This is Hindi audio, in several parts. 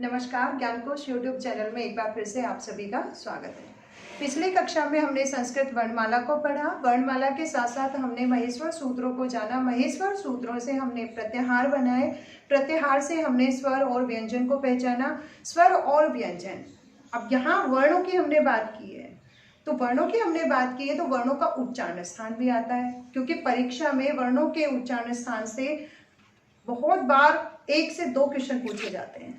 नमस्कार, ज्ञानकोश यूट्यूब चैनल में एक बार फिर से आप सभी का स्वागत है। पिछली कक्षा में हमने संस्कृत वर्णमाला को पढ़ा। वर्णमाला के साथ साथ हमने महेश्वर सूत्रों को जाना। महेश्वर सूत्रों से हमने प्रत्याहार बनाए। प्रत्याहार से हमने स्वर और व्यंजन को पहचाना। स्वर और व्यंजन। अब यहाँ वर्णों की हमने बात की है, तो वर्णों की हमने बात की है तो वर्णों का उच्चारण स्थान भी आता है, क्योंकि परीक्षा में वर्णों के उच्चारण स्थान से बहुत बार 1 से 2 क्वेश्चन पूछे जाते हैं।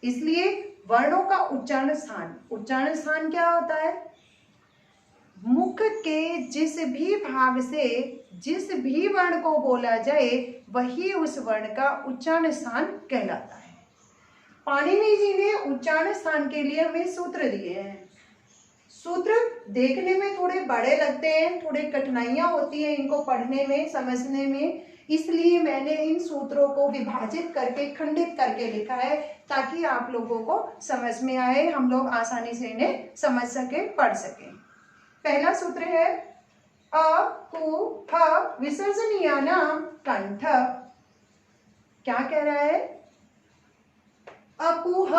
इसलिए वर्णों का उच्चारण स्थान क्या होता है? मुख के जिस भी भाग से जिस भी वर्ण को बोला जाए वही उस वर्ण का उच्चारण स्थान कहलाता है। पाणिनि जी ने उच्चारण स्थान के लिए हमें सूत्र दिए हैं। सूत्र देखने में थोड़े बड़े लगते हैं, थोड़े कठिनाइयां होती हैं इनको पढ़ने में, समझने में, इसलिए मैंने इन सूत्रों को विभाजित करके, खंडित करके लिखा है ताकि आप लोगों को समझ में आए, हम लोग आसानी से इन्हें समझ सके, पढ़ सके। पहला सूत्र है अ कु ह विसर्जनीयानां कंठ। क्या कह रहा है? अकुह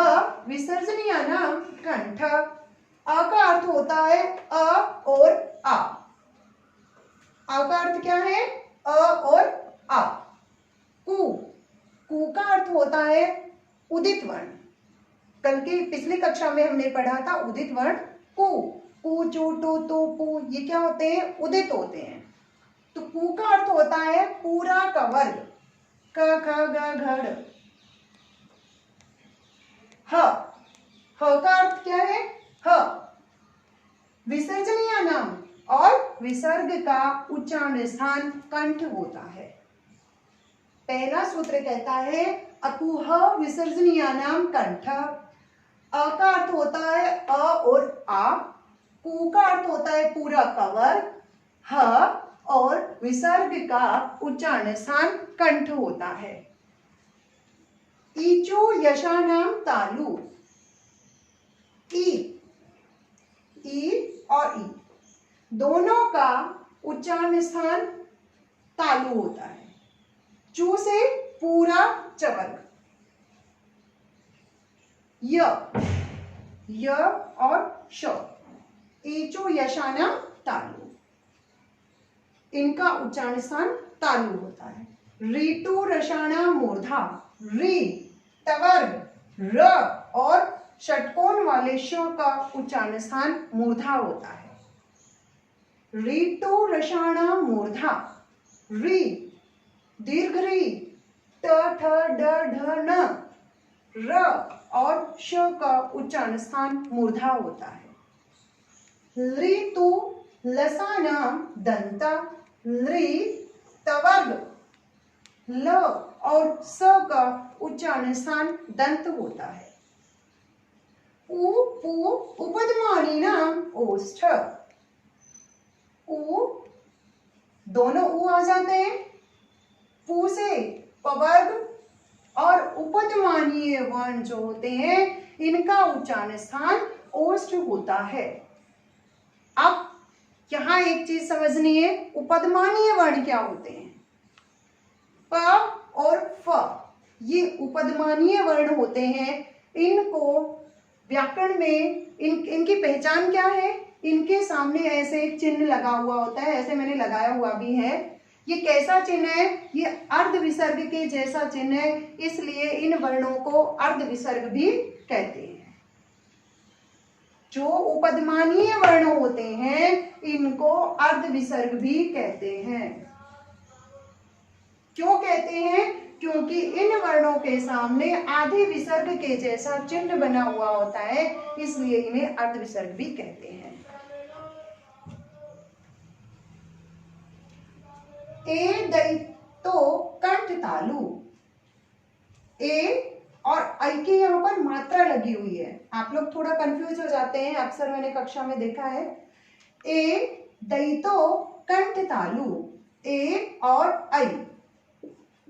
विसर्जनीयानां कंठ। अ का अर्थ होता है अ और आ। अ का अर्थ क्या है? अ और आ। कु का अर्थ होता है उदित वर्ण। कल की पिछली कक्षा में हमने पढ़ा था उदित वर्ण कु चू टू तू पू, ये क्या होते हैं? उदित होते हैं। तो कु का अर्थ होता है पूरा का वर्ग, क ख ग घ ड़। ह का अर्थ क्या है? ह विसर्जनीय नाम और विसर्ग का उच्चारण स्थान कंठ होता है। पहला सूत्र कहता है अकुह विसर्जनीयानां कंठ। अ का अर्थ होता है अ और आ। कु का अर्थ होता है पूरा कवर। ह और विसर्ग का उच्चारण स्थान कंठ होता है। ईचु यशानां तालु। ई और ई दोनों का उच्चारण स्थान तालु होता है। चू से पूरा चवर्ग, य और श, ईचो यशाना तालु, इनका उच्चारण स्थान तालु होता है। रीटू रसाना मूर्धा, री तवर्ग, र और षटकोण वाले श का उच्चारण स्थान मूर्धा होता है। रीटू रसाना मूर्धा, री दीर्घ री, ट ठ ड ढ न, र और श का उच्चारण स्थान मूर्धा होता है। ऋतु लसानां दंता, ली तवर्ग, ल और स का उच्चारण स्थान दंत होता है। उ पु उपध्मानीनां ओष्ठ। उ दोनों उ आ जाते हैं। पु से पवर्ग और उपध्मानीय वर्ण जो होते हैं इनका उच्चारण स्थान ओष्ठ होता है। अब यहां एक चीज समझनी है, उपध्मानीय वर्ण क्या होते हैं? प और फ ये उपध्मानीय वर्ण होते हैं। इनको व्याकरण में इनकी पहचान क्या है? इनके सामने ऐसे चिन्ह लगा हुआ होता है, ऐसे मैंने लगाया हुआ भी है। ये कैसा चिन्ह है? ये अर्ध विसर्ग के जैसा चिन्ह है, इसलिए इन वर्णों को अर्ध विसर्ग भी कहते हैं। जो उपध्मानीय वर्ण होते हैं इनको अर्ध विसर्ग भी कहते हैं। क्यों कहते हैं? क्योंकि इन वर्णों के सामने आधे विसर्ग के जैसा चिन्ह बना हुआ होता है, इसलिए इन्हें अर्ध विसर्ग भी कहते हैं। ए दैतो कंठ तालु। ए और आई की यहाँ पर मात्रा लगी हुई है, आप लोग थोड़ा कंफ्यूज हो जाते हैं, अक्सर मैंने कक्षा में देखा है। ए दैतो कंठ तालु, ए और आई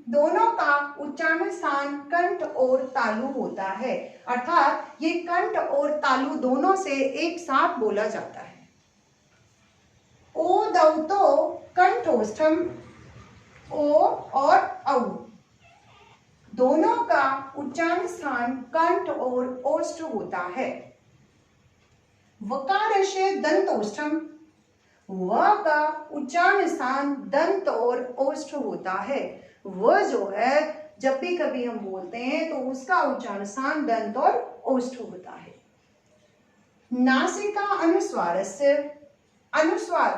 दोनों का उच्चारण स्थान कंठ और तालु होता है, अर्थात ये कंठ और तालु दोनों से एक साथ बोला जाता है। ओ दौतो कंठोष्ठम, ओ और औ दोनों का उच्चारण स्थान कंठ और ओष्ठ होता है। वकारस्य दंतोष्ठम, व का उच्चारण स्थान दंत और ओष्ठ होता है। व जो है जब भी कभी हम बोलते हैं तो उसका उच्चारण स्थान दंत और ओष्ठ होता है। नासिका अनुस्वारस्य, अनुस्वार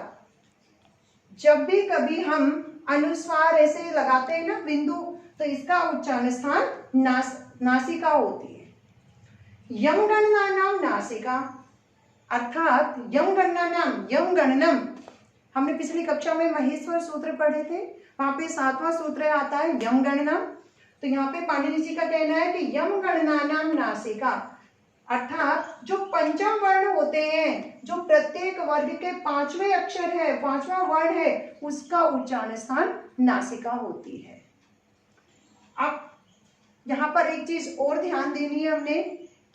जब भी कभी हम अनुस्वार ऐसे लगाते हैं ना बिंदु, तो इसका उच्चारण स्थान नासिका होती है। यम गणनानाम नासिका, अर्थात यम गणनानाम, यम गणनम, हमने पिछली कक्षा में महेश्वर सूत्र पढ़े थे, वहां पे 7वां सूत्र आता है यम गणनम। तो यहाँ पे पाणिनि जी का कहना है कि यम गणनानाम नासिका, अर्थात जो पंचम वर्ण होते हैं, जो प्रत्येक वर्ग के 5वें अक्षर है, 5वां वर्ण है, उसका उच्चारण स्थान नासिका होती है। अब यहाँ पर एक चीज और ध्यान देनी है हमने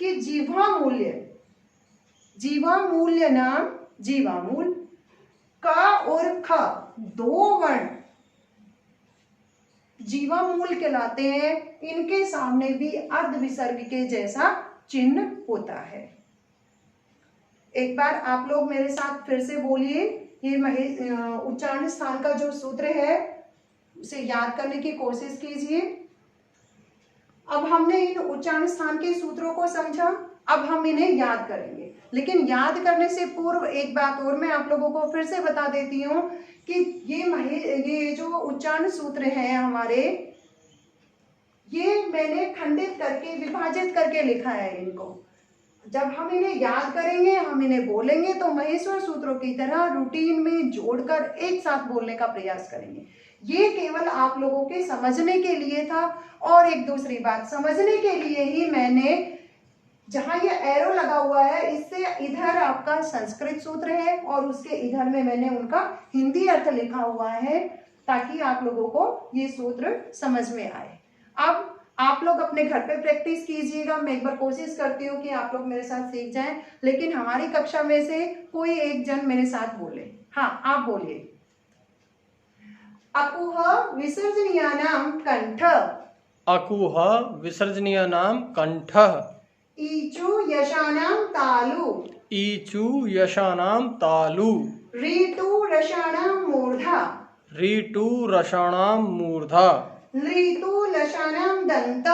कि जीवा मूल्य, जीवा मूल्य नाम जीवामूल, क और ख दो वर्ण जीवामूल कहलाते हैं। इनके सामने भी अर्ध विसर्ग के जैसा चिन्ह होता है। एक बार आप लोग मेरे साथ फिर से बोलिए, ये उच्चारण स्थान का जो सूत्र है उसे याद करने की कोशिश कीजिए। अब हमने इन उच्चारण स्थान के सूत्रों को समझा, अब हम इन्हें याद करेंगे। लेकिन याद करने से पूर्व एक बात और मैं आप लोगों को फिर से बता देती हूँ कि ये जो उच्चारण सूत्र है हमारे, ये मैंने खंडित करके विभाजित करके लिखा है इनको। जब हम इन्हें याद करेंगे, हम इन्हें बोलेंगे तो महेश्वर सूत्रों की तरह रूटीन में जोड़कर एक साथ बोलने का प्रयास करेंगे। ये केवल आप लोगों के समझने के लिए था। और एक दूसरी बात, समझने के लिए ही मैंने जहां ये एरो लगा हुआ है, इससे इधर आपका संस्कृत सूत्र है और उसके इधर में मैंने उनका हिंदी अर्थ लिखा हुआ है, ताकि आप लोगों को ये सूत्र समझ में आए। अब आप लोग अपने घर पे प्रैक्टिस कीजिएगा। मैं एक बार कोशिश करती हूँ कि आप लोग मेरे साथ सीख जाएं, लेकिन हमारी कक्षा में से कोई एक जन मेरे साथ बोले। हाँ, आप बोलिए। अकुह विसर्जनीयानाम कंठ, अकुह विसर्जनीयानाम कंठ, ईचु यशानाम तालु, ईचु यशानाम तालु, ऋतु रसानाम मूर्धा, ऋतु रसानाम मूर्धा, ऋतु लशानाम दंत,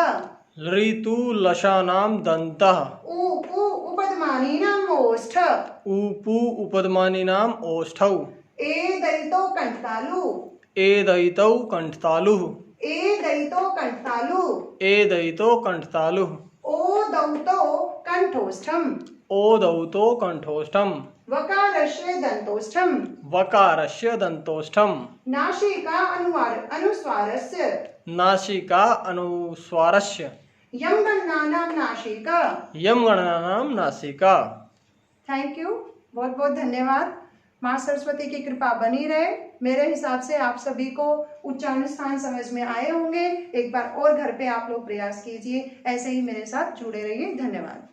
ऋतु लशानाम दन्तः, उपु उपदमानीनाम ओष्ठ, ऊपु उपदमानीनाम ओष्ठौ, एदयितो कंठतालु, एदयितौ कंठतालुः, एदयितो कंठतालु, एदयितो कंठतालुः, ओदौतो कंठोष्ठम, ओदौतो कंठोष्ठम, वकारस्य दंतोष्ठम, वकारस्य दन्तोष्ठम, नासिका अनुस्वारस्य, नासिका अनुस्वारस्य, यम गणनानाम नासिका। यम गणनानाम नासिका। थैंक यू, बहुत बहुत धन्यवाद। माँ सरस्वती की कृपा बनी रहे। मेरे हिसाब से आप सभी को उच्चारण स्थान समझ में आए होंगे। एक बार और घर पे आप लोग प्रयास कीजिए, ऐसे ही मेरे साथ जुड़े रहिए। धन्यवाद।